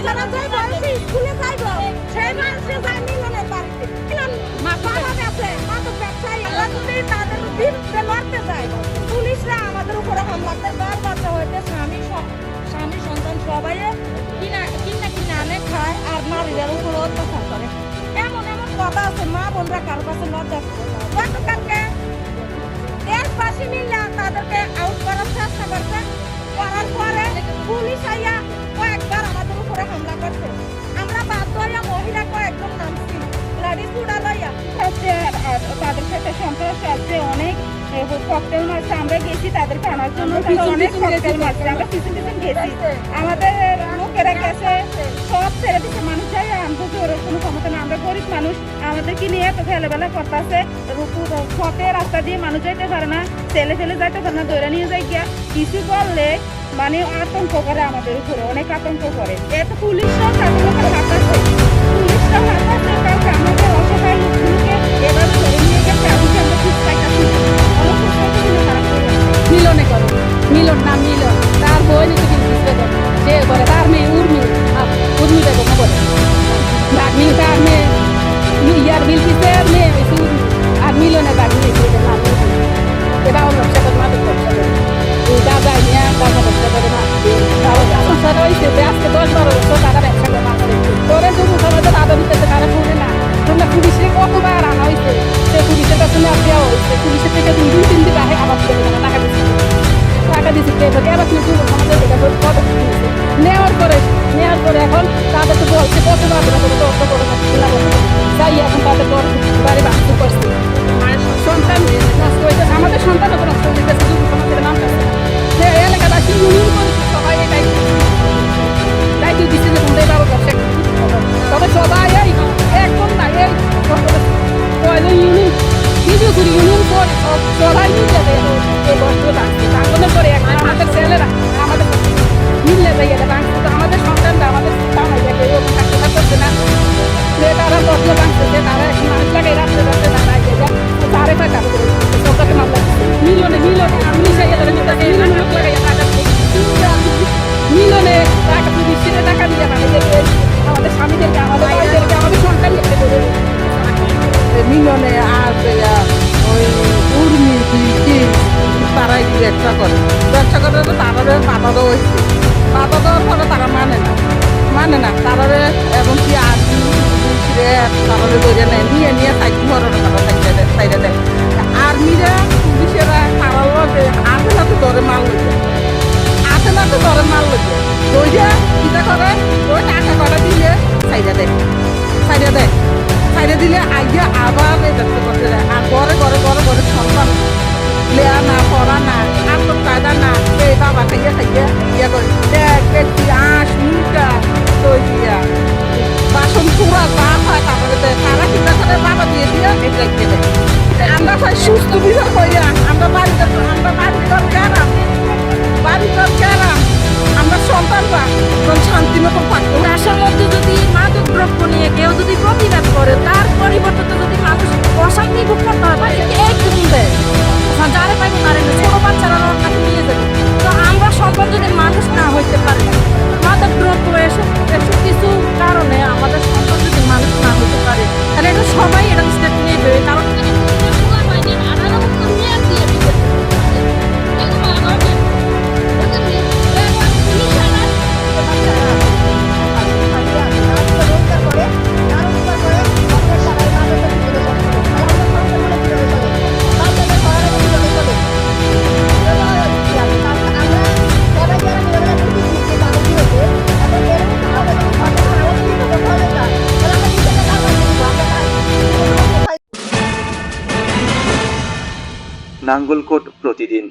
বাচ্চারা যে বয়সে স্কুলে যাইব সেই বয়সে যায় মিলনের বাড়িতে বাবা আছে মাদক ব্যবসায়ী এরা যদি তাদের বিরুদ্ধে লড়তে যায় পুলিশরা আমাদের উপরে হামলা করে বাচ্চা হইতে স্বামী সন্তান সবাই কিনা আনে খায় আর নারীদের উপরে অত্যাচার করে এমন কথা আছে মা বোনরা কারো কাছে লজ্জা গতকালকে দেশবাসী মিলে তাদেরকে আউট করার চেষ্টা করছে করার পরে পুলিশ আইয়া কয়েকবার আমাদের উপরে হামলা করছে আমরা বাধ্য হইয়া মহিলা কয়েকজন নামছি লাঠি চূড়া লইয়া তাদের সাথে সন্ত্রাস আছে অনেক ককটেল মারছে আমরা গেছি তাদেরকে আনার জন্য অনেক ককটেল মারছে আমরা পিছন গেছি আমাদের লোকেরা গেছে সব ছেড়ে দিচ্ছে মানুষ যাই আনবো ওর কোনো ক্ষমতা না আমরা গরিব মানুষ আমাদেরকে নিয়ে এত ফেলেবেলা করতেছে পথে রাস্তা দিয়ে মানুষ যাইতে পারে না ছেলে যাইতে পারে না দৌড়া নিয়ে যাই গিয়া কিছু বললে মানে আতঙ্ক করে আমাদের উপরে অনেক আতঙ্ক করে এত পুলিশরা তাদের লোকের হাত আছে পুলিশরা হাত আছে কারণ আমাদের অসহায় লোকগুলোকে এভাবে ধরে নিয়ে গেছে এমনকি আমরা খুব চাইতেছি মিলনে করো মিলন নাম মিলন তার বই নিতে কিন্তু সে করে তার মেয়ে উর্মি বেগম বলে মিল তার মেয়ে ইয়ার বিলকিসের মেয়ে হয়েছে উর্মি আর মিলনের বাড়ি হয়েছে নাম এবার ব্যবসা করে মাদক ব্যবসা করে গাঁজা নিয়ে গাঁজা ব্যবসা করে সংসার হয়েছে আজকে 10-12 বছর তারা ব্যবসা করে মাছ করে যুব সমাজের আদর দিতেছে তারা শুনে না তোমরা পুলিশে কতবার আনা হয়েছে সে পুলিশের কাছে দেওয়া হয়েছে পুলিশের থেকে 2-3 দিন আগে আবার করে টাকা দিচ্ছে এবার কিন্তু যুব সমাজের নেওয়ার পরে এখন তাদেরকে বলছে কতবার অর্থ করে তাই এখন তাদের বাড়ি বাস্তব করছে সন্তান নষ্ট হয়েছে আমাদের সন্তানও তো নষ্ট হয়ে যেতেছে যুব সমাজের নাম কাছে যে এলাকাবাসী ইউনিয়ন করেছে সবাই এটাই দায়িত্ব দিচ্ছে যে তোমরাই বাবা ব্যবসা তবে সবাই একদম না এই কয়জন ইউনিয়ন কিছু করে ইউনিয়ন করে সবাই মিলে এই বস্ত্র থাকছে তার করে এখন আমাদের ছেলেরা আমাদের মিললে যাই এটা বাঁচছে তো আমাদের সন্তানরা আমাদের থাকতে করছে না যে তারা বস্ত্র বাঁচতেছে তারা এখন মানুষ লাগাই রাত্রে দাঁড়ায় তারে টাকা সরকারকে মামলা মিলনে আমি মিলনে টাকা পুলিশের টাকা দিয়ে আমাদের স্বামীদেরকে আমাদের ভাইদেরকে আমাদের সন্তানদেরকে মিলনে আর ওই উর্মি তারাই ব্যবসা করে তো তারা বাধা দেওয়া হয়েছে বাধা দেওয়ার পরে তারা মানে না তারা এবং কি আর্মি তারা ধরে নেয় নিয়ে সাইকেল ধরানো তারা সাইডে দেয় আর্মিরা পুলিশেরা তারা লগে হাতে ধরে মাল লইছে ওইটা কিটা করে ওই টাকা কটা দিলে সাইডে দিলে আইয়া আবার দেখতে করতে যায় আর ঘরে সন্তান লেয়া না পড়া না আতর কায়দা না এই বাবা খাইয়া ইয়া করে কেটে আঁশ মুখা দই দিয়া বাসন পুরা যা হয় তারপরে তারা কিনা করে বাবা দিয়ে এটা রেখে দেয় আমরা হয় সুস্থ বিচার করিয়া আমরা বাড়িঘর কেরাম আমরা সন্তানরা শান্তি মতো থাকবো দেশের মধ্যে যদি মাদক দ্রব্য নিয়ে কেউ যদি প্রতিবাদ করে তার পরিবর্তে যদি মানুষ অশান্তি ভোগ করতে হয় একদম দেয় যারা পাইব তারা ছোট বাচ্চারা নাকি নিয়ে যাবে তো আমরা সন্তান যদি মানুষ না হইতে পারে মাদক দ্রব্য এসব কিছু কারণে আমাদের সন্তান যদি মানুষ না হইতে পারে তাহলে এটা সবাই এটা স্টেপ নেবে কারণ নাঙ্গলকোট প্রতিদিন।